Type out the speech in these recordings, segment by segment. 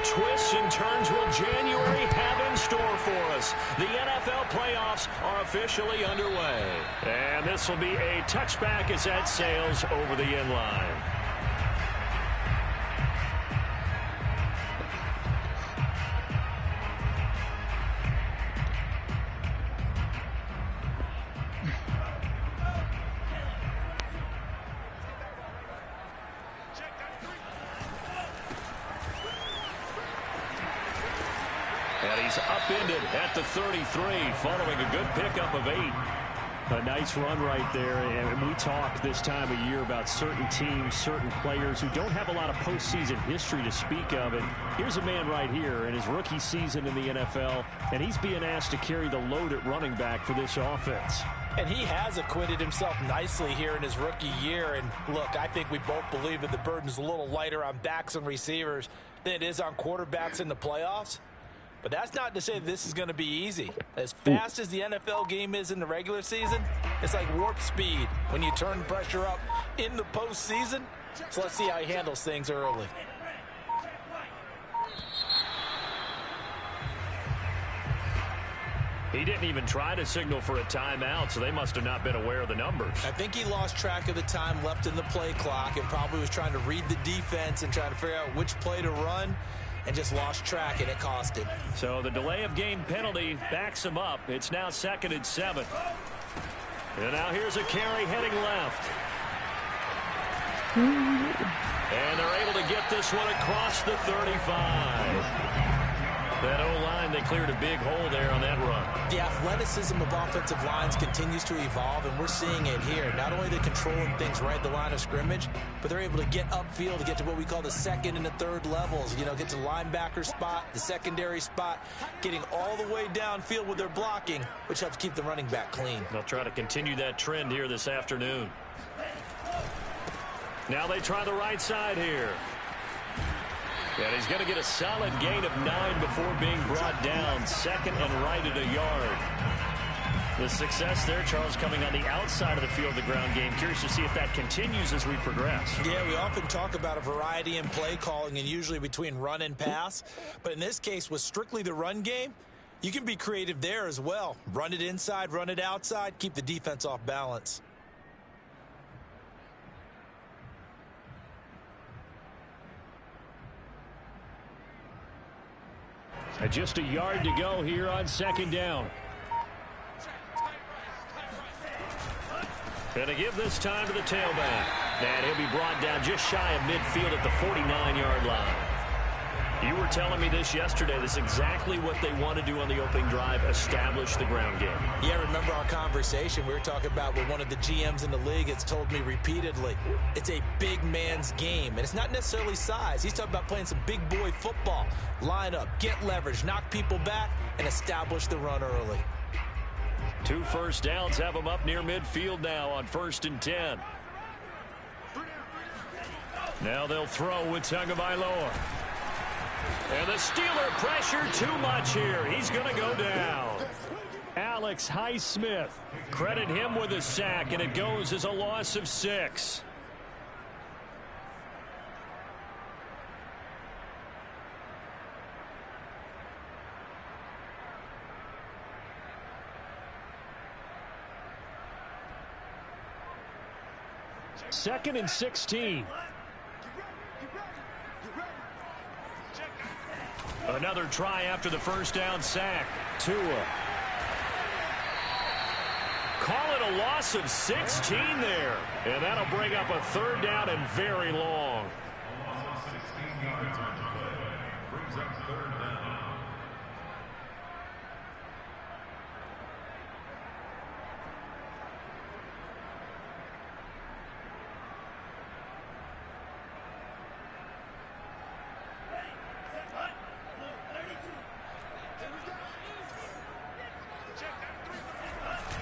twists and turns will January have in store for us? The NFL playoffs are officially underway. And this will be a touchback as that sails over the end line. And he's upended at the 33, following a good pickup of 8. A nice run right there. And we talk this time of year about certain teams, certain players who don't have a lot of postseason history to speak of. And here's a man right here in his rookie season in the NFL, and he's being asked to carry the load at running back for this offense. And he has acquitted himself nicely here in his rookie year. And look, I think we both believe that the burden's a little lighter on backs and receivers than it is on quarterbacks in the playoffs. But that's not to say this is going to be easy. As fast as the NFL game is in the regular season, it's like warp speed when you turn pressure up in the postseason. So let's see how he handles things early. He didn't even try to signal for a timeout, so they must have not been aware of the numbers. I think he lost track of the time left in the play clock and probably was trying to read the defense and trying to figure out which play to run, and just lost track, and it cost him. So the delay of game penalty backs him up. It's now 2nd and 7. And now here's a carry heading left. And they're able to get this one across the 35. That O-line, they cleared a big hole there on that run. The athleticism of offensive lines continues to evolve, and we're seeing it here. Not only are they controlling things right at the line of scrimmage, but they're able to get upfield to get to what we call the second and the third levels. You know, get to the linebacker spot, the secondary spot, getting all the way downfield with their blocking, which helps keep the running back clean. They'll try to continue that trend here this afternoon. Now they try the right side here. And he's going to get a solid gain of 9 before being brought down. 2nd and right at a yard. The success there, Charles, coming on the outside of the field, the ground game. Curious to see if that continues as we progress. Yeah, we often talk about a variety in play calling and usually between run and pass. But in this case, with strictly the run game, you can be creative there as well. Run it inside, run it outside, keep the defense off balance. And just a yard to go here on 2nd down. And to give this time to the tailback. And he'll be brought down just shy of midfield at the 49-yard line. You were telling me this yesterday. This is exactly what they want to do on the opening drive, establish the ground game. Yeah, remember our conversation we were talking about with one of the GMs in the league has told me repeatedly, it's a big man's game. And it's not necessarily size. He's talking about playing some big boy football. Line up, get leverage, knock people back, and establish the run early. 2 first downs have them up near midfield now on 1st and 10. Now they'll throw with Tagovailoa. And the Steeler pressure too much here. He's going to go down. Alex Highsmith. Credit him with a sack, and it goes as a loss of 6. Second and 16. Another try after the first down sack. Tua. Call it a loss of 16 there. And that'll bring up a 3rd down and very long.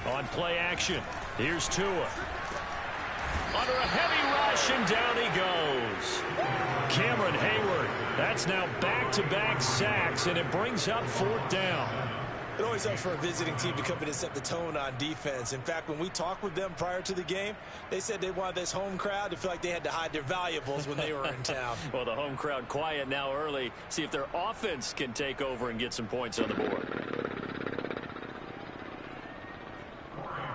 On play action, here's Tua. Under a heavy rush, and down he goes. Cameron Hayward, that's now back-to-back sacks, and it brings up 4th down. It always helps for a visiting team to come in and set the tone on defense. In fact, when we talked with them prior to the game, they said they wanted this home crowd to feel like they had to hide their valuables when they were in town. Well, the home crowd quiet now early. See if their offense can take over and get some points on the board.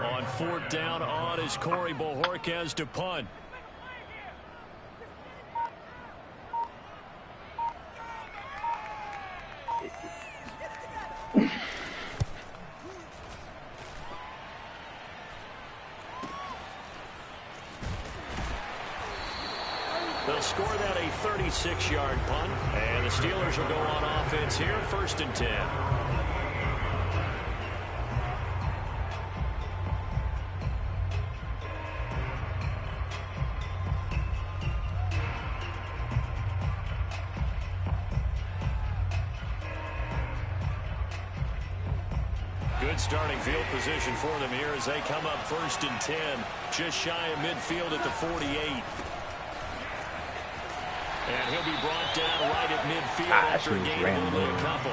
On fourth down, on is Corey Bojorquez to punt. They'll score that a 36-yard punt, and the Steelers will go on offense here, 1st and 10. Good starting field position for them here as they come up 1st and 10, just shy of midfield at the 48. And he'll be brought down right at midfield after a gain of only a couple.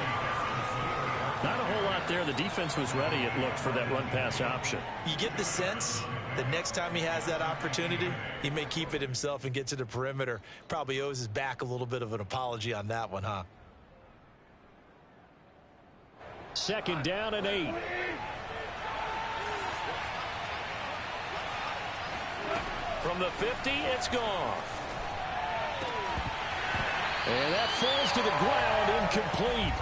Not a whole lot there. The defense was ready, it looked, for that run-pass option. You get the sense that next time he has that opportunity, he may keep it himself and get to the perimeter. Probably owes his back a little bit of an apology on that one, huh? 2nd down and 8. From the 50, it's Goff. And that falls to the ground, incomplete.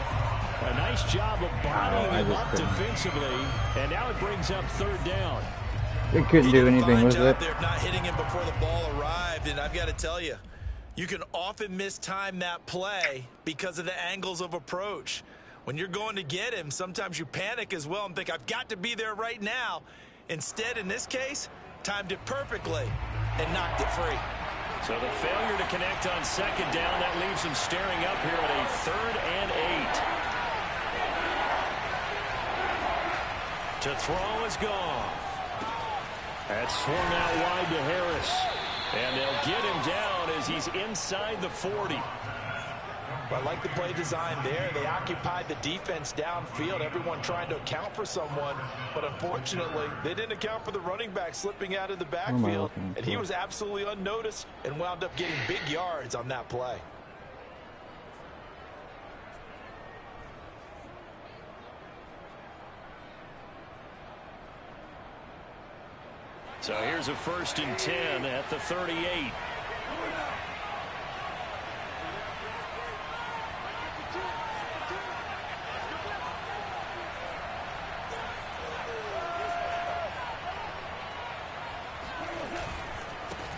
A nice job of bodying him up defensively, and now it brings up 3rd down. They couldn't do anything with it. They're not hitting him before the ball arrived, and I've got to tell you, you can often mistime that play because of the angles of approach. When you're going to get him, sometimes you panic as well and think, I've got to be there right now. Instead, in this case, timed it perfectly and knocked it free. So the failure to connect on 2nd down, that leaves him staring up here at a 3rd and 8. To throw is Goff. That's swung out wide to Harris. And they'll get him down as he's inside the 40. I like the play design there. They occupied the defense downfield, everyone trying to account for someone. But unfortunately, they didn't account for the running back slipping out of the backfield. And he was absolutely unnoticed and wound up getting big yards on that play. So here's a 1st and 10 at the 38.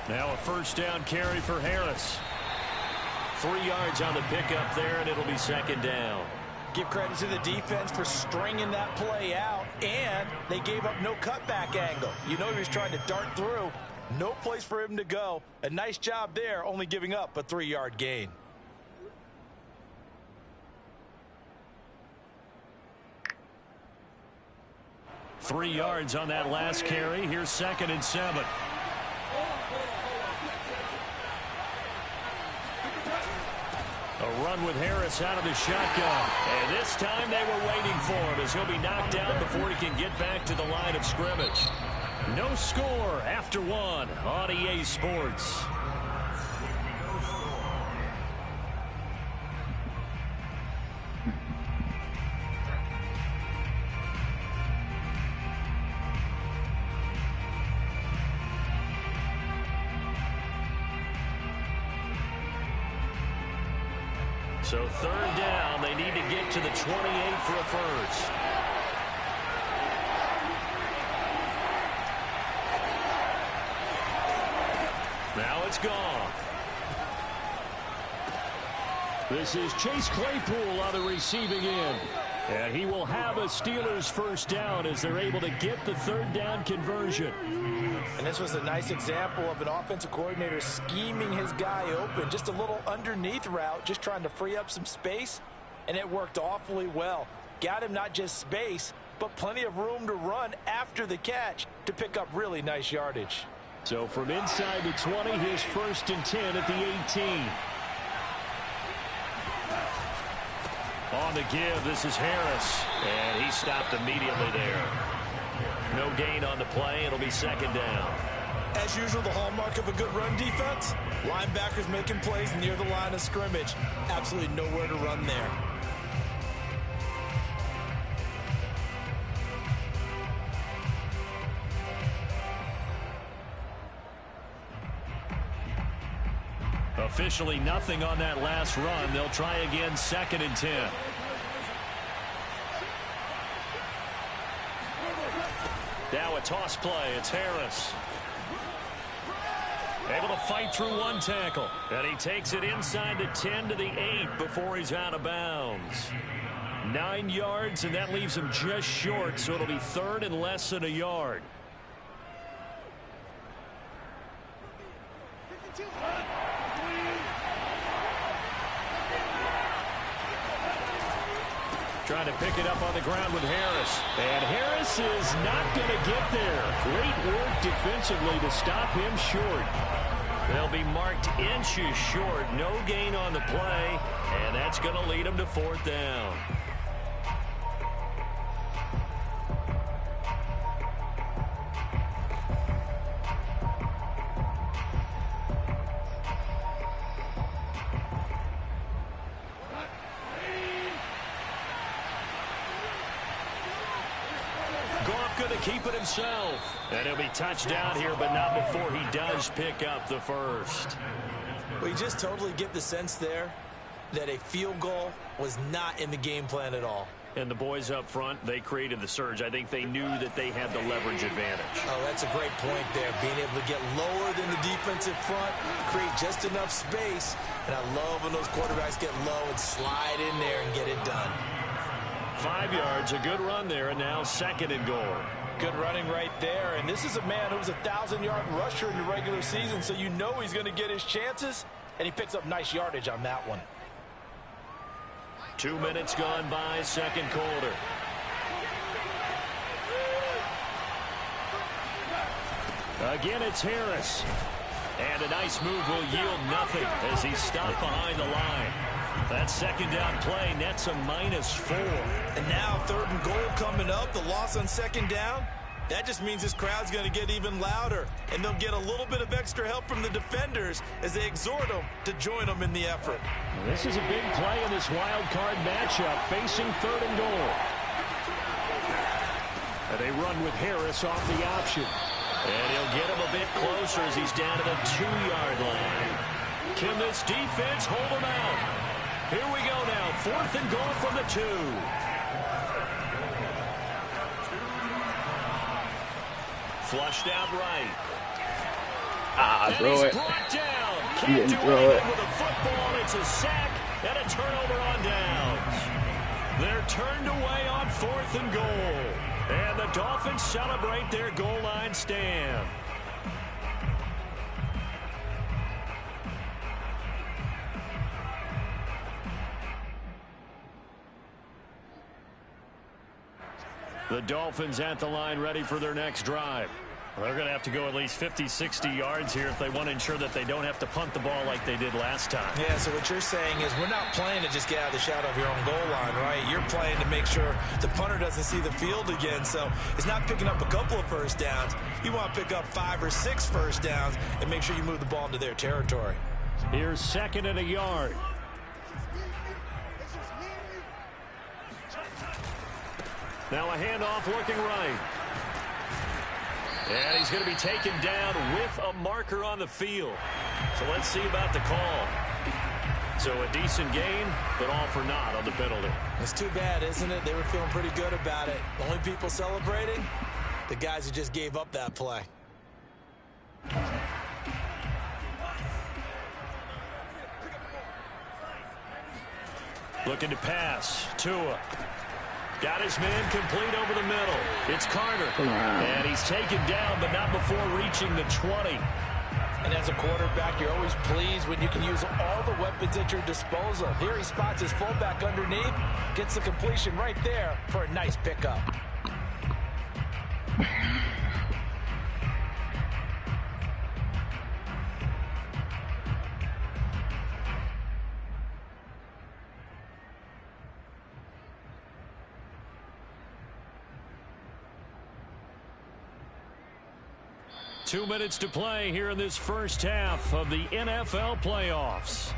Now a 1st down carry for Harris. 3 yards on the pickup there, and it'll be 2nd down. Give credit to the defense for stringing that play out, and they gave up no cutback angle. You know he was trying to dart through. No place for him to go. A nice job there, only giving up a 3-yard gain. Three yards on that last carry. Here's 2nd and 7. A run with Harris out of the shotgun. And this time they were waiting for him as he'll be knocked down before he can get back to the line of scrimmage. No score after 1 on EA Sports. So 3rd down, they need to get to the 28 for a first. Now it's gone. This is Chase Claypool on the receiving end. And he will have a Steelers 1st down as they're able to get the 3rd down conversion. And this was a nice example of an offensive coordinator scheming his guy open. Just a little underneath route, just trying to free up some space, and it worked awfully well. Got him not just space, but plenty of room to run after the catch to pick up really nice yardage. So from inside the 20, here's 1st and 10 at the 18. On the give, this is Harris. And he stopped immediately there. No gain on the play. It'll be second down. As usual, the hallmark of a good run defense, linebackers making plays near the line of scrimmage. Absolutely nowhere to run there. Officially nothing on that last run. They'll try again, 2nd and 10. Now a toss play. It's Harris. Able to fight through one tackle. And he takes it inside the 10 to the 8 before he's out of bounds. 9 yards, and that leaves him just short, so it'll be 3rd and less than a yard. Trying to pick it up on the ground with Harris. And Harris is not going to get there. Great work defensively to stop him short. They'll be marked inches short. No gain on the play. And that's going to lead them to 4th down. Going to keep it himself. And he'll be touchdown here, but not before he does pick up the first. We just totally get the sense there that a field goal was not in the game plan at all. And the boys up front, they created the surge. I think they knew that they had the leverage advantage. Oh, that's a great point there. Being able to get lower than the defensive front, create just enough space. And I love when those quarterbacks get low and slide in there and get it done. 5 yards, a good run there, and now 2nd and goal. Good running right there, and this is a man who was a 1,000-yard rusher in the regular season, so you know he's going to get his chances, and he picks up nice yardage on that one. 2 minutes gone by, 2nd quarter. Again, it's Harris. And a nice move will yield nothing as he's stopped behind the line. That 2nd down play nets a -4. And now 3rd and goal coming up. The loss on 2nd down. That just means this crowd's going to get even louder. And they'll get a little bit of extra help from the defenders as they exhort them to join them in the effort. This is a big play in this wild card matchup facing 3rd and goal. And they run with Harris off the option. And he'll get him a bit closer as he's down to the 2-yard line. Can this defense hold him out? Here we go now. 4th and goal from the 2. Flushed out right. Ah, throw he's it. brought down. He Can't didn't do throw anything it. with a football. It's a sack and a turnover on downs. They're turned away on 4th and goal. And the Dolphins celebrate their goal line stand. The Dolphins at the line ready for their next drive. Well, they're going to have to go at least 50, 60 yards here if they want to ensure that they don't have to punt the ball like they did last time. Yeah, so what you're saying is we're not playing to just get out of the shadow of your own goal line, right? You're playing to make sure the punter doesn't see the field again. So it's not picking up a couple of first downs. You want to pick up 5 or 6 first downs and make sure you move the ball into their territory. Here's 2nd and a yard. Now a handoff looking right. And he's going to be taken down with a marker on the field. So let's see about the call. So a decent gain, but all for naught on the penalty. It's too bad, isn't it? They were feeling pretty good about it. The only people celebrating, the guys who just gave up that play. Looking to pass. Tua. Got his man complete over the middle. It's Carter. And he's taken down, but not before reaching the 20. And as a quarterback, you're always pleased when you can use all the weapons at your disposal. Here he spots his fullback underneath, gets the completion right there for a nice pickup. 2 minutes to play here in this first half of the NFL playoffs.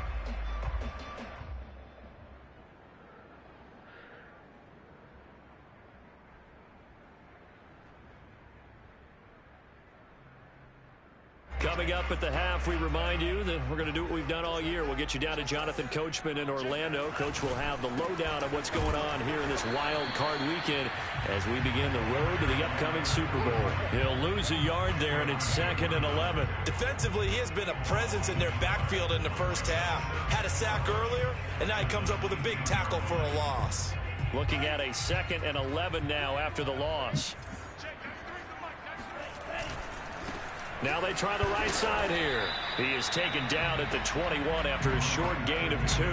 Coming up at the half, we remind you that we're going to do what we've done all year. We'll get you down to Jonathan Coachman in Orlando. Coach will have the lowdown of what's going on here in this wild card weekend as we begin the road to the upcoming Super Bowl. He'll lose a yard there, and it's 2nd and 11. Defensively, he has been a presence in their backfield in the first half. Had a sack earlier, and now he comes up with a big tackle for a loss. Looking at a 2nd and 11 now after the loss. Now they try the right side here. He is taken down at the 21 after a short gain of 2.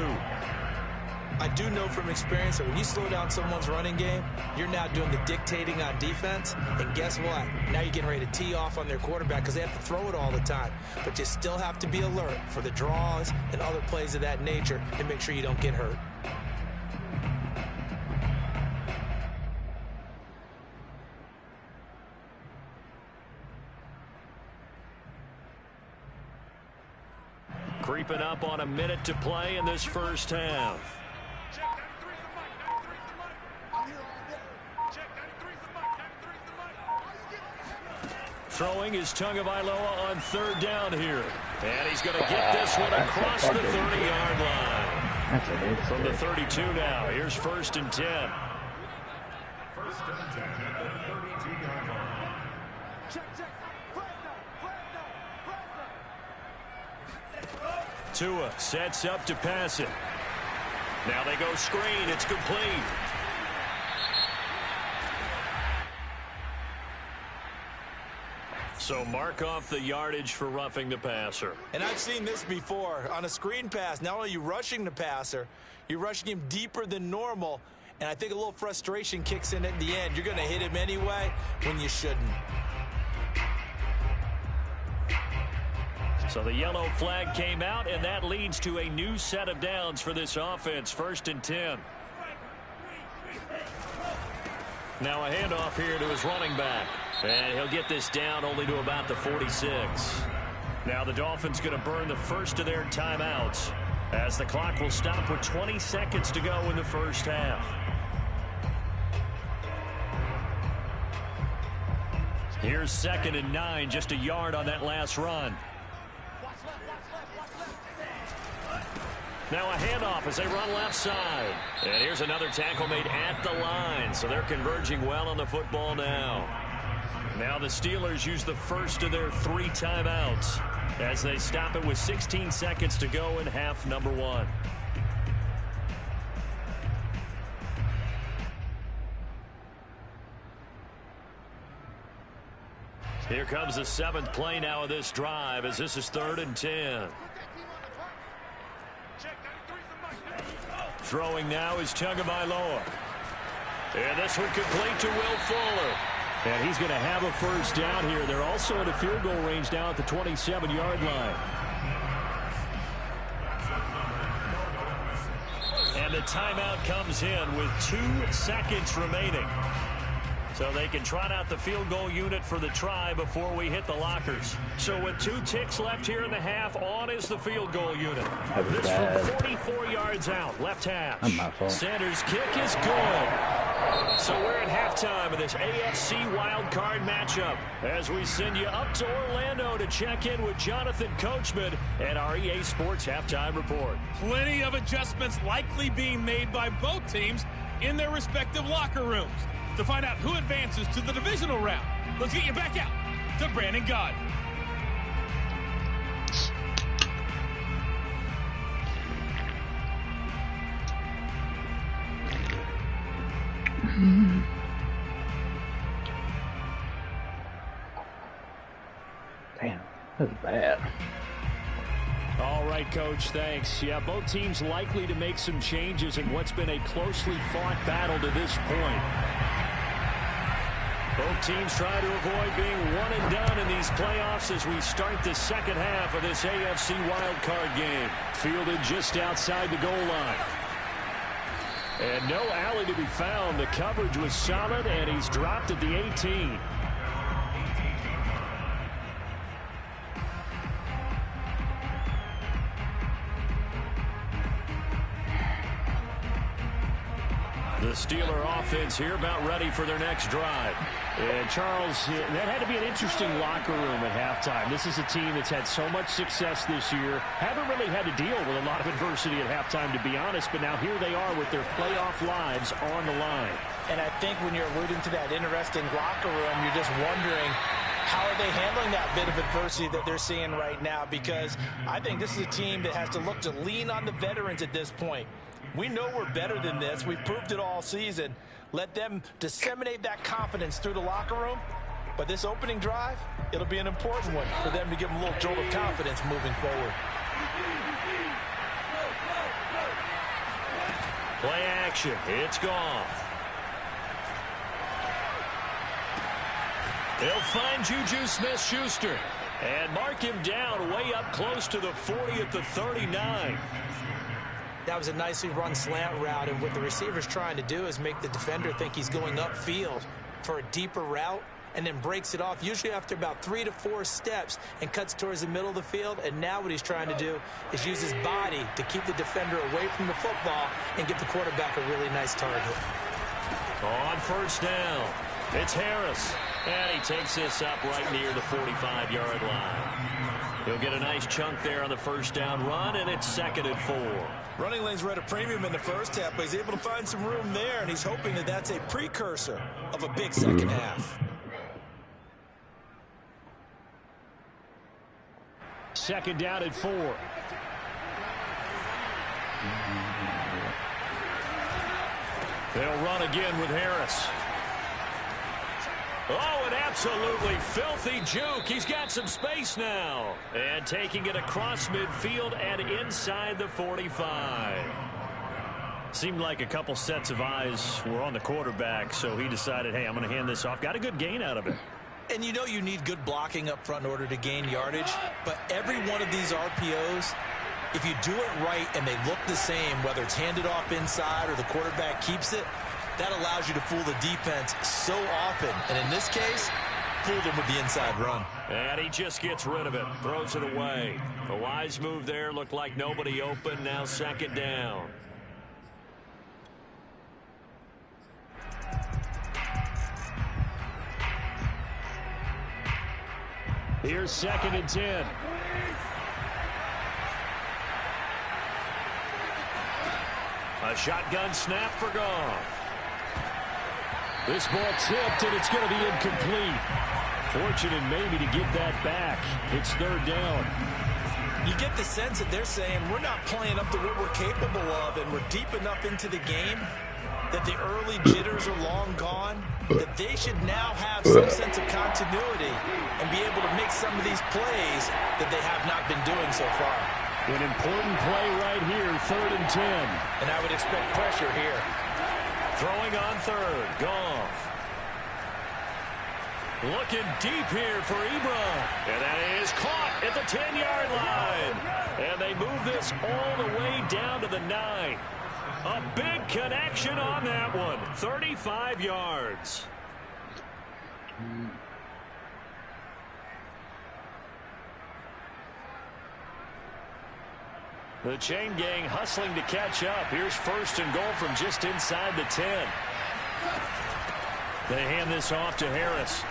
I do know from experience that when you slow down someone's running game, you're now doing the dictating on defense. And guess what? Now you're getting ready to tee off on their quarterback because they have to throw it all the time. But you still have to be alert for the draws and other plays of that nature to make sure you don't get hurt. Creeping up on a minute to play in this first half. Throwing is Tagovailoa on 3rd down here. And he's going to get this one across the 30-yard line. From the 32 now. Here's 1st and 10. 1st and 10 at the 32-yard line. Check. Tua sets up to pass it. Now they go screen. It's complete. So mark off the yardage for roughing the passer. And I've seen this before. On a screen pass, not only are you rushing the passer, you're rushing him deeper than normal. And I think a little frustration kicks in at the end. You're going to hit him anyway when you shouldn't. So the yellow flag came out, and that leads to a new set of downs for this offense. 1st and 10. Now a handoff here to his running back. And he'll get this down only to about the 46. Now the Dolphins going to burn the first of their timeouts as the clock will stop with 20 seconds to go in the first half. Here's 2nd and 9, just a yard on that last run. Now a handoff as they run left side. And here's another tackle made at the line. So they're converging well on the football now. Now the Steelers use the first of their 3 timeouts as they stop it with 16 seconds to go in half number 1. Here comes the 7th play now of this drive as this is 3rd and 10. Throwing now is Tagovailoa. And this one complete to Will Fuller. And he's going to have a first down here. They're also in a field goal range now at the 27-yard line. And the timeout comes in with 2 seconds remaining. So they can trot out the field goal unit for the try before we hit the lockers. So with 2 ticks left here in the half, on is the field goal unit. This from 44 yards out, left hash. Sanders' kick is good. So we're at halftime of this AFC wildcard matchup as we send you up to Orlando to check in with Jonathan Coachman and our EA Sports Halftime Report. Plenty of adjustments likely being made by both teams in their respective locker rooms. To find out who advances to the divisional round, let's get you back out to Brandon Gaud. Damn, that's bad. All right, Coach, thanks. Yeah, both teams likely to make some changes in what's been a closely fought battle to this point. Both teams try to avoid being one and done in these playoffs as we start the second half of this AFC wildcard game. Fielded just outside the goal line. And no alley to be found. The coverage was solid, and he's dropped at the 18. The Steeler offense here about ready for their next drive. And Charles, that had to be an interesting locker room at halftime. This is a team that's had so much success this year. Haven't really had to deal with a lot of adversity at halftime, to be honest. But now here they are with their playoff lives on the line. And I think when you're alluding to that interesting locker room, you're just wondering, how are they handling that bit of adversity that they're seeing right now? Because I think this is a team that has to look to lean on the veterans at this point. We know we're better than this. We've proved it all season. Let them disseminate that confidence through the locker room. But this opening drive, it'll be an important one for them to give them a little jolt of confidence moving forward. Play action. It's gone. He'll find Juju Smith-Schuster and mark him down way up close to the 40 at the 39. That was a nicely run slant route, and what the receiver's trying to do is make the defender think he's going upfield for a deeper route, and then breaks it off, usually after about 3 to 4 steps, and cuts towards the middle of the field. And now what he's trying to do is use his body to keep the defender away from the football and get the quarterback a really nice target. On first down, it's Harris, and he takes this up right near the 45-yard line. He'll get a nice chunk there on the first down run, and it's 2nd and 4. Running lanes were at a premium in the first half, but he's able to find some room there, and he's hoping that that's a precursor of a big second half. 2nd down and 4. They'll run again with Harris. Oh, an absolutely filthy juke. He's got some space now. And taking it across midfield and inside the 45. Seemed like a couple sets of eyes were on the quarterback, so he decided, hey, I'm going to hand this off. Got a good gain out of it. And you know you need good blocking up front in order to gain yardage, but every one of these RPOs, if you do it right and they look the same, whether it's handed off inside or the quarterback keeps it, that allows you to fool the defense so often. And in this case, fooled him with the inside run. And he just gets rid of it, throws it away. A wise move there, looked like nobody open, now 2nd down. Here's 2nd and 10. A shotgun snap for Goff. This ball tipped, and it's going to be incomplete. Fortunate maybe to get that back. It's 3rd down. You get the sense that they're saying we're not playing up to what we're capable of, and we're deep enough into the game that the early jitters are long gone, that they should now have some sense of continuity and be able to make some of these plays that they have not been doing so far. An important play right here, 3rd and 10. And I would expect pressure here. Throwing on 3rd, Goff. Looking deep here for Ebron. And that is caught at the 10-yard line. And they move this all the way down to the 9. A big connection on that one. 35 yards. The chain gang hustling to catch up. Here's 1st and goal from just inside the 10. They hand this off to Harris.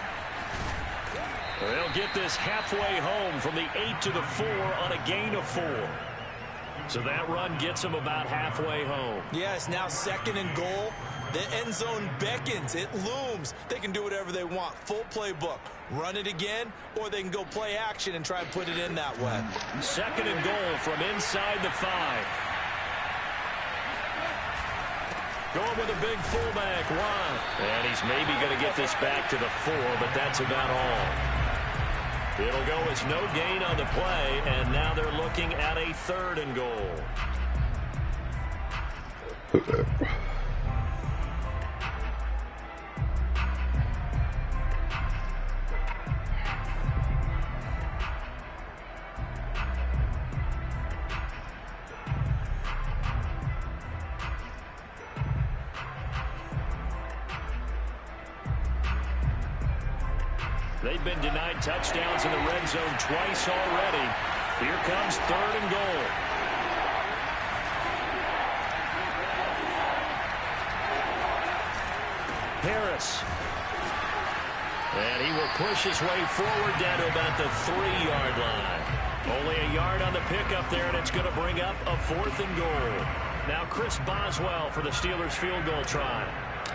They'll get this halfway home from the 8 to the 4 on a gain of 4. So that run gets them about halfway home. Yeah, it's now 2nd and goal. The end zone beckons. It looms. They can do whatever they want. Full playbook. Run it again, or they can go play action and try and put it in that way. 2nd and goal from inside the 5. Going with a big fullback run. And he's maybe going to get this back to the 4, but that's about all. It'll go as no gain on the play, and now they're looking at a 3rd and goal. They've been denied touchdowns in the red zone twice already. Here comes 3rd and goal. Harris. And he will push his way forward down to about the 3-yard line. Only a yard on the pickup there, and it's going to bring up a 4th and goal. Now Chris Boswell for the Steelers field goal try.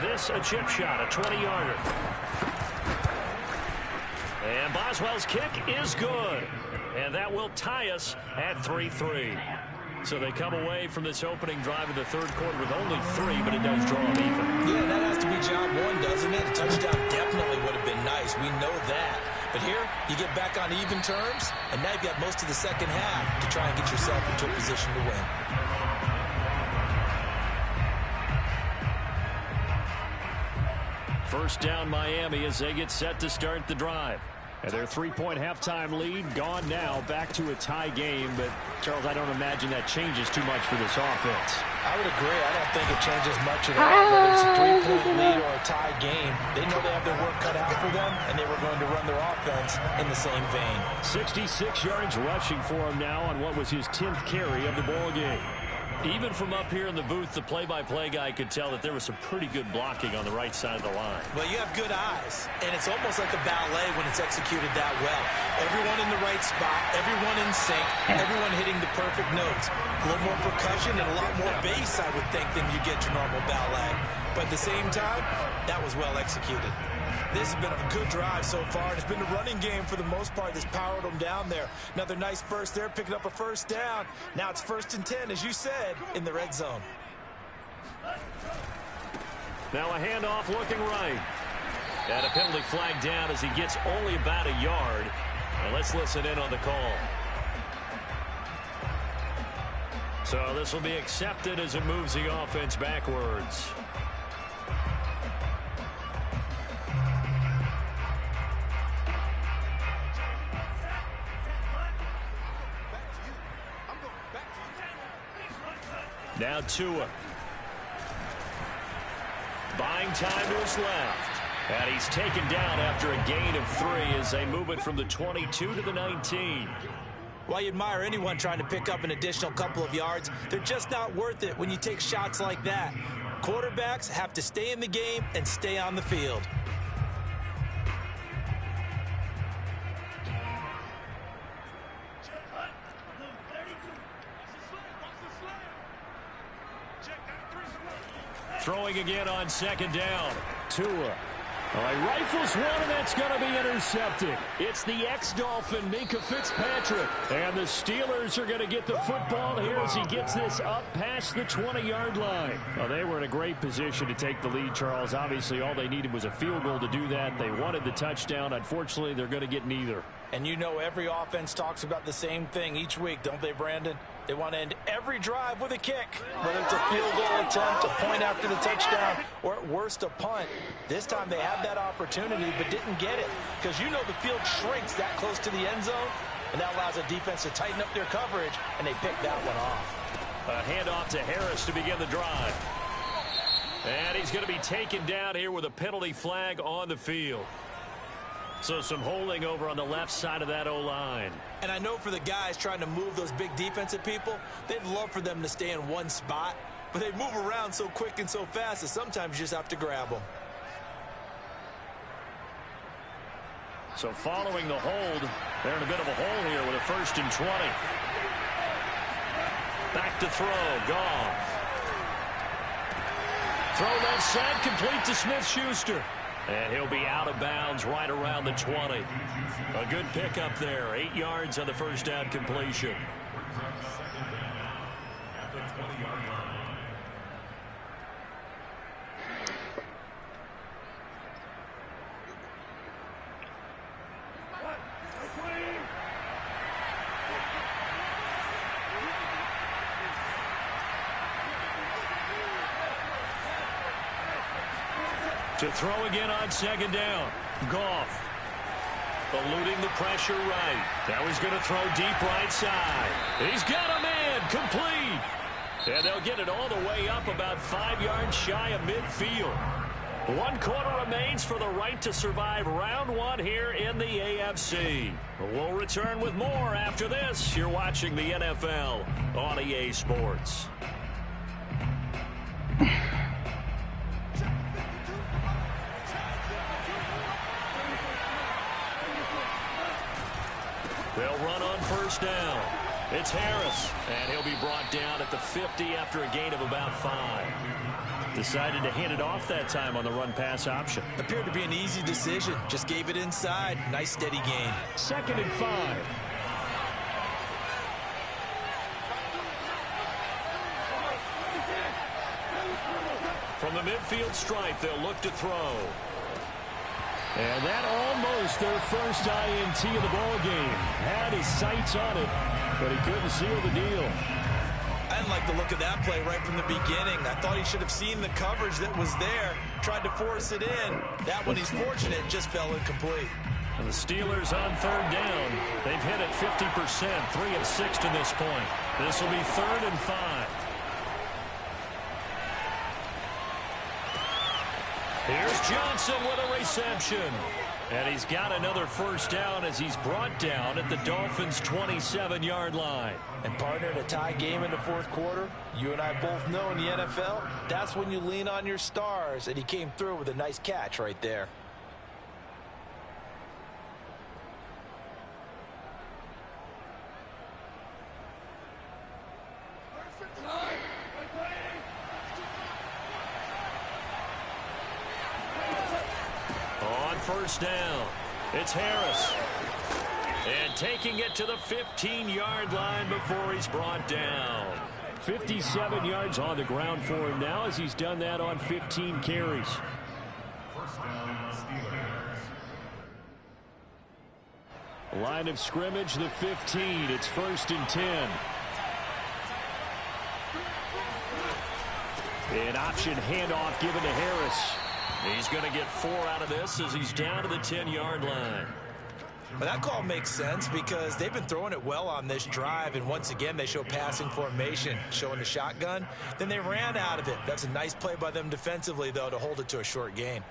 This a chip shot, a 20-yarder. And Boswell's kick is good. And that will tie us at 3-3. So they come away from this opening drive in the third quarter with only 3, but it does draw them even. Yeah, that has to be job 1, doesn't it? A touchdown definitely would have been nice. We know that. But here, you get back on even terms, and now you've got most of the second half to try and get yourself into a position to win. First down Miami as they get set to start the drive. And their 3-point halftime lead gone now, back to a tie game. But, Charles, I don't imagine that changes too much for this offense. I would agree. I don't think it changes much at all. Whether it's a 3-point lead or a tie game, they know they have their work cut out for them, and they were going to run their offense in the same vein. 66 yards rushing for him now on what was his 10th carry of the ball game. Even from up here in the booth, the play-by-play guy could tell that there was some pretty good blocking on the right side of the line. Well, you have good eyes, and it's almost like a ballet when it's executed that well. Everyone in the right spot, everyone in sync, everyone hitting the perfect notes. A little more percussion and a lot more bass, I would think, than you get to normal ballet. But at the same time, that was well executed. This has been a good drive so far. It's been a running game for the most part that's powered them down there. Another nice burst there, picking up a first down. Now it's 1st and 10, as you said, in the red zone. Now a handoff looking right. And a penalty flag down as he gets only about a yard. And let's listen in on the call. So this will be accepted as it moves the offense backwards. Now Tua. Buying time to his left. And he's taken down after a gain of 3 as they move it from the 22 to the 19. While you admire anyone trying to pick up an additional couple of yards, they're just not worth it when you take shots like that. Quarterbacks have to stay in the game and stay on the field. Throwing again on 2nd down. Tua. All right, rifles one, and that's going to be intercepted. It's the ex-Dolphin, Minkah Fitzpatrick. And the Steelers are going to get the football here as he gets this up past the 20-yard line. Well, they were in a great position to take the lead, Charles. Obviously, all they needed was a field goal to do that. They wanted the touchdown. Unfortunately, they're going to get neither. And you know every offense talks about the same thing each week, don't they, Brandon? They want to end every drive with a kick, whether it's a field goal attempt, a point after the touchdown, or at worst a punt. This time they had that opportunity but didn't get it because you know the field shrinks that close to the end zone, and that allows a defense to tighten up their coverage, and they pick that one off. A handoff to Harris to begin the drive. And he's going to be taken down here with a penalty flag on the field. So some holding over on the left side of that O-line. And I know for the guys trying to move those big defensive people, they'd love for them to stay in one spot, but they move around so quick and so fast that sometimes you just have to grab them. So following the hold, they're in a bit of a hole here with a 1st and 20. Back to throw, Goff. Throw left side, complete to Smith-Schuster. And he'll be out of bounds right around the 20. A good pickup there. 8 yards on the first down completion. To throw again on 2nd down. Goff eluding the pressure right. Now he's going to throw deep right side. He's got a man complete. And they'll get it all the way up about 5 yards shy of midfield. 1 quarter remains for the right to survive round 1 here in the AFC. We'll return with more after this. You're watching the NFL on EA Sports. They'll run on first down. It's Harris, and he'll be brought down at the 50 after a gain of about 5. Decided to hand it off that time on the run-pass option. Appeared to be an easy decision. Just gave it inside. Nice steady gain. 2nd and 5. From the midfield stripe, they'll look to throw. And that almost their first INT of the ball game. Had his sights on it, but he couldn't seal the deal. I didn't like the look of that play right from the beginning. I thought he should have seen the coverage that was there, tried to force it in. That one, he's fortunate, just fell incomplete. And the Steelers on 3rd down. They've hit it 50%, 3 of 6 to this point. This will be 3rd and 5. Here's Johnson with a reception. And he's got another first down as he's brought down at the Dolphins' 27-yard line. And partner, in a tie game in the 4th quarter, you and I both know in the NFL, that's when you lean on your stars. And he came through with a nice catch right there. First down. It's Harris. And taking it to the 15-yard line before he's brought down. 57 yards on the ground for him now as he's done that on 15 carries. First down, Steelers. Line of scrimmage, the 15. It's 1st and 10. An option handoff given to Harris. He's going to get 4 out of this as he's down to the 10-yard line. Well, that call makes sense because they've been throwing it well on this drive, and once again they show passing formation, showing the shotgun. Then they ran out of it. That's a nice play by them defensively, though, to hold it to a short gain.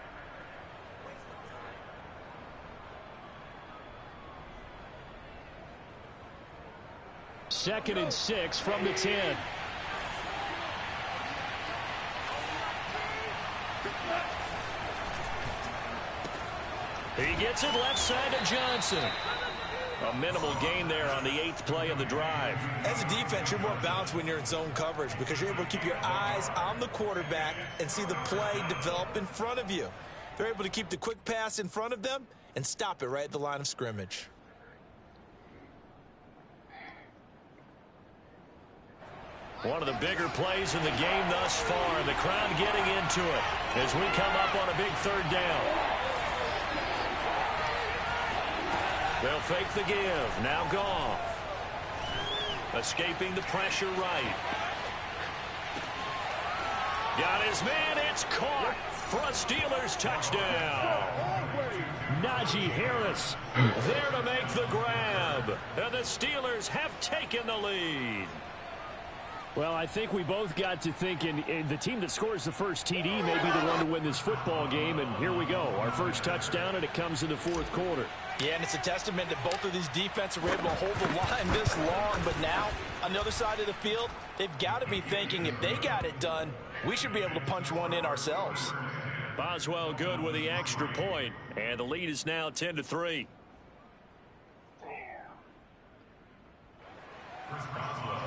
Second and 6 from the 10. He gets it left side to Johnson. A minimal gain there on the 8th play of the drive. As a defense, you're more balanced when you're in zone coverage because you're able to keep your eyes on the quarterback and see the play develop in front of you. They're able to keep the quick pass in front of them and stop it right at the line of scrimmage. One of the bigger plays in the game thus far, and the crowd getting into it as we come up on a big 3rd down. They'll fake the give. Now Goff. Escaping the pressure right. Got his man. It's caught for a Steelers touchdown. Najee Harris there to make the grab. And the Steelers have taken the lead. Well, I think we both got to thinking the team that scores the first TD may be the one to win this football game, and here we go. Our first touchdown, and it comes in the 4th quarter. Yeah, and it's a testament that both of these defenses were able to hold the line this long, but now, on the other side of the field, they've got to be thinking if they got it done, we should be able to punch one in ourselves. Boswell good with the extra point, and the lead is now 10-3. Chris Boswell.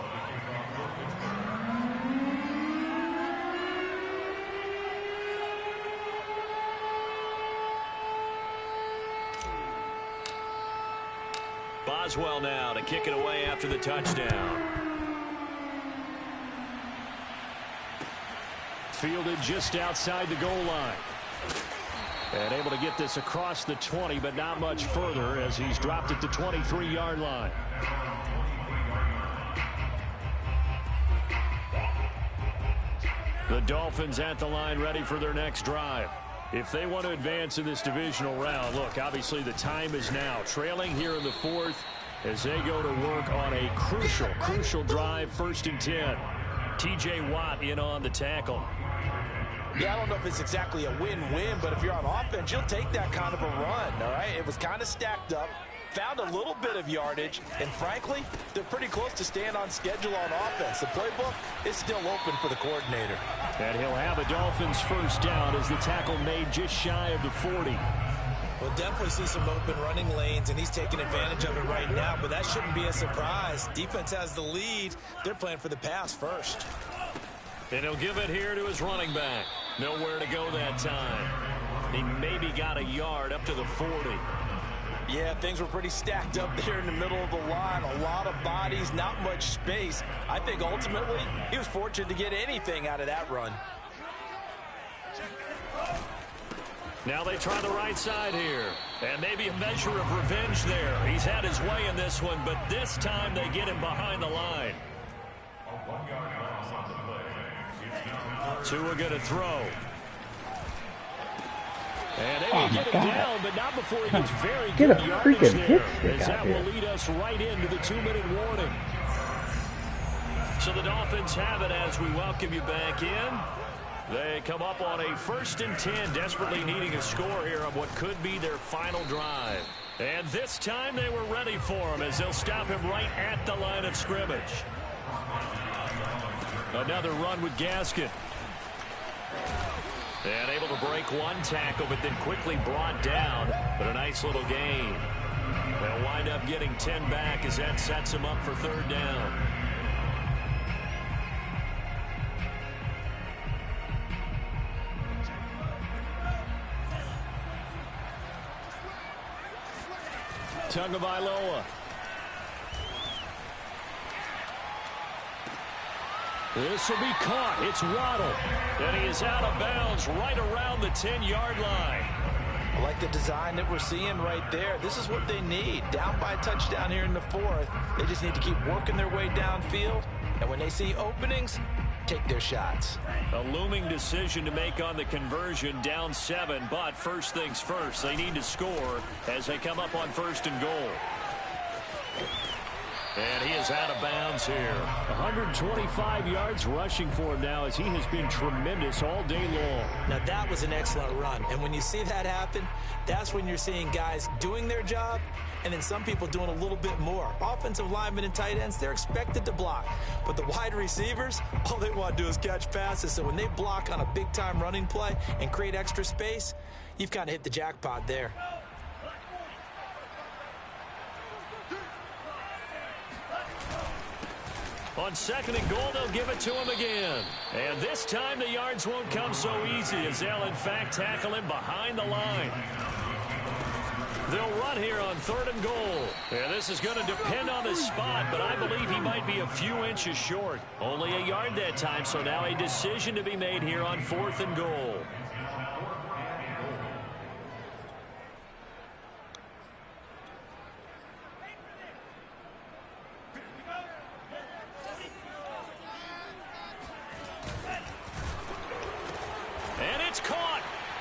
Boswell now to kick it away after the touchdown. Fielded just outside the goal line. And able to get this across the 20, but not much further as he's dropped at the 23-yard line. The Dolphins at the line ready for their next drive. If they want to advance in this divisional round, look, obviously the time is now. Trailing here in the 4th as they go to work on a crucial drive, 1st and 10. T.J. Watt in on the tackle. Yeah, I don't know if it's exactly a win-win, but if you're on offense, you'll take that kind of a run, all right? It was kind of stacked up, found a little bit of yardage, and frankly, they're pretty close to staying on schedule on offense. The playbook is still open for the coordinator. And he'll have a Dolphins first down as the tackle made just shy of the 40. We'll definitely see some open running lanes, and he's taking advantage of it right now, but that shouldn't be a surprise. Defense has the lead. They're playing for the pass first. And he'll give it here to his running back. Nowhere to go that time. He maybe got a yard up to the 40. Yeah, things were pretty stacked up there in the middle of the line. A lot of bodies, not much space. I think ultimately he was fortunate to get anything out of that run. Now they try the right side here. And maybe a measure of revenge there. He's had his way in this one, but this time they get him behind the line. Tua going to throw. And they will get him down, but not before he gets very good yardage there. As that will lead us right into the 2-minute warning. So the Dolphins have it as we welcome you back in. They come up on a 1st and 10, desperately needing a score here on what could be their final drive. And this time they were ready for him as they'll stop him right at the line of scrimmage. Another run with Gaskin. And able to break one tackle, but then quickly brought down. But a nice little gain. They'll wind up getting 10 back as that sets him up for 3rd down. Tagovailoa. This will be caught. It's Waddle. And he is out of bounds right around the 10-yard line. I like the design that we're seeing right there. This is what they need. Down by a touchdown here in the 4th. They just need to keep working their way downfield. And when they see openings, take their shots. A looming decision to make on the conversion, down 7. But first things first, they need to score as they come up on 1st and goal. And he is out of bounds here. 125 yards rushing for him now as he has been tremendous all day long. Now that was an excellent run. And when you see that happen, that's when you're seeing guys doing their job and then some people doing a little bit more. Offensive linemen and tight ends, they're expected to block. But the wide receivers, all they want to do is catch passes. So when they block on a big-time running play and create extra space, you've kind of hit the jackpot there. On 2nd and goal, they'll give it to him again. And this time the yards won't come so easy as they'll, in fact, tackle him behind the line. They'll run here on 3rd and goal. And this is going to depend on the spot, but I believe he might be a few inches short. Only a yard that time, so now a decision to be made here on 4th and goal.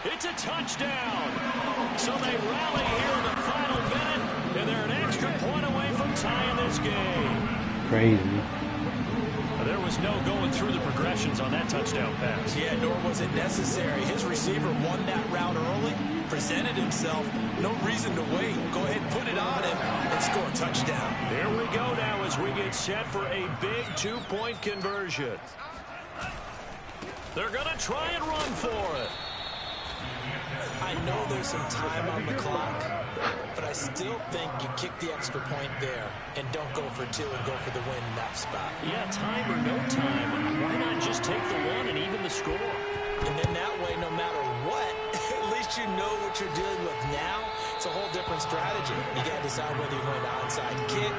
It's a touchdown. So they rally here in the final minute, and they're an extra point away from tying this game. Crazy. There was no going through the progressions on that touchdown pass. Yeah, nor was it necessary. His receiver won that route early, presented himself. No reason to wait. Go ahead and put it on him and score a touchdown. Here we go now as we get set for a big 2-point conversion. They're going to try and run for it. I know there's some time on the clock, but I still think you kick the extra point there and don't go for 2 and go for the win in that spot. Yeah, time or no time. Why not just take the 1 and even the score? And then that way, no matter what, at least you know what you're dealing with now. It's a whole different strategy. You got to decide whether you're going to onside kick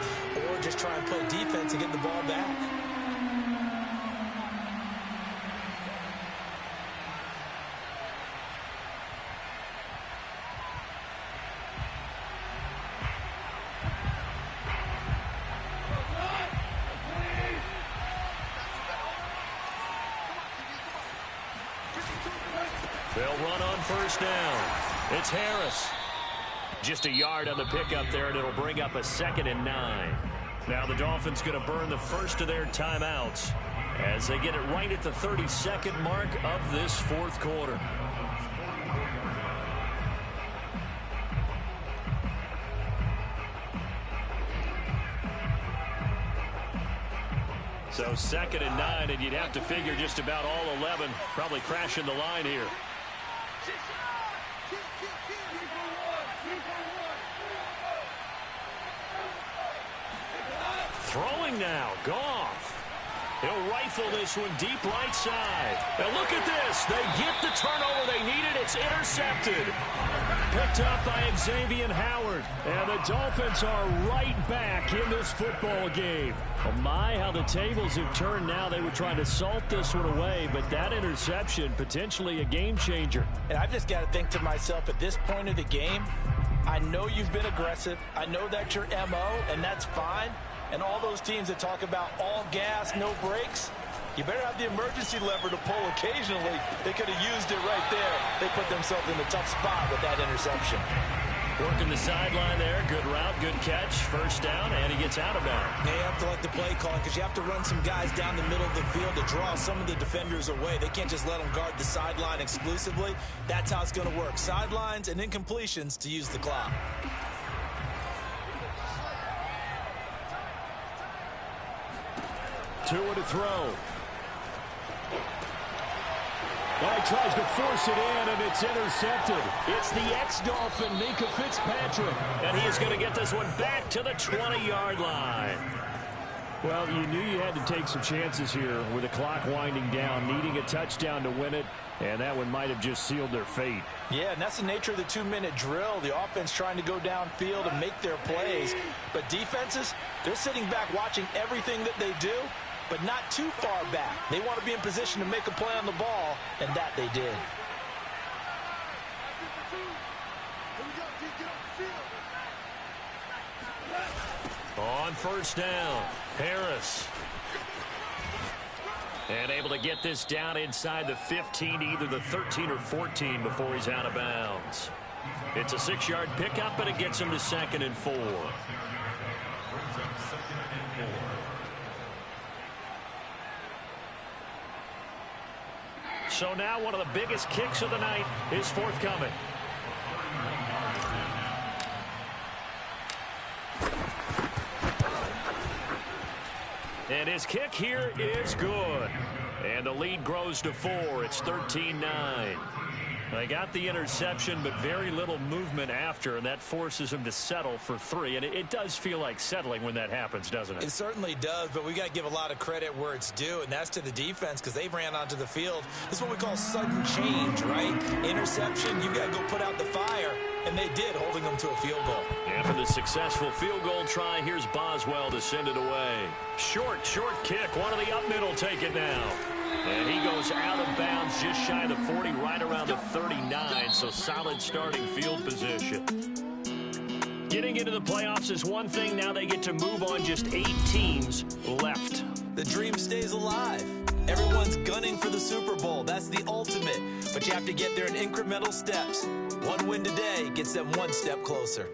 or just try and play defense and get the ball back. They'll run on 1st down. It's Harris. Just a yard on the pickup there, and it'll bring up a 2nd and 9. Now the Dolphins going to burn the first of their timeouts as they get it right at the 32nd mark of this 4th quarter. So 2nd and 9, and you'd have to figure just about all 11 probably crashing the line here. Throwing now. Goff. He'll rifle this one deep right side. And look at this. They get the turnover they needed. It's intercepted. Picked up by Xavier Howard. And the Dolphins are right back in this football game. Oh my, how the tables have turned now. They were trying to salt this one away, but that interception, potentially a game changer. And I've just got to think to myself, at this point of the game, I know you've been aggressive. I know that's your MO, and that's fine. And all those teams that talk about all gas, no brakes, you better have the emergency lever to pull occasionally. They could have used it right there. They put themselves in a tough spot with that interception. Working the sideline there. Good route, good catch. First down, and he gets out of bounds. They have to like the play calling because you have to run some guys down the middle of the field to draw some of the defenders away. They can't just let them guard the sideline exclusively. That's how it's going to work. Sidelines and incompletions to use the clock. Two to throw. Well, he tries to force it in, and it's intercepted. It's the ex-Dolphin, Minkah Fitzpatrick. And he is going to get this one back to the 20-yard line. Well, you knew you had to take some chances here with the clock winding down, needing a touchdown to win it, and that one might have just sealed their fate. Yeah, and that's the nature of the 2-minute drill. The offense trying to go downfield and make their plays. But defenses, they're sitting back watching everything that they do, but not too far back. They want to be in position to make a play on the ball, and that they did. On first down, Harris. And able to get this down inside the 15, either the 13 or 14 before he's out of bounds. It's a 6-yard pickup, but it gets him to 2nd and 4. So now one of the biggest kicks of the night is forthcoming. And his kick here is good. And the lead grows to 4. It's 13-9. They got the interception, but very little movement after, and that forces him to settle for 3. And it does feel like settling when that happens, doesn't it? It certainly does, but we got to give a lot of credit where it's due, and that's to the defense because they ran onto the field. This is what we call sudden change, right? Interception, you got to go put out the fire, and they did, holding them to a field goal. And for the successful field goal try, here's Boswell to send it away. Short kick. One of the up middle take it now. And he goes out of bounds just shy of the 40, right around the 39, so solid starting field position. Getting into the playoffs is one thing. Now they get to move on. Just 8 teams left. The dream stays alive. Everyone's gunning for the Super Bowl. That's the ultimate. But you have to get there in incremental steps. One win today gets them one step closer.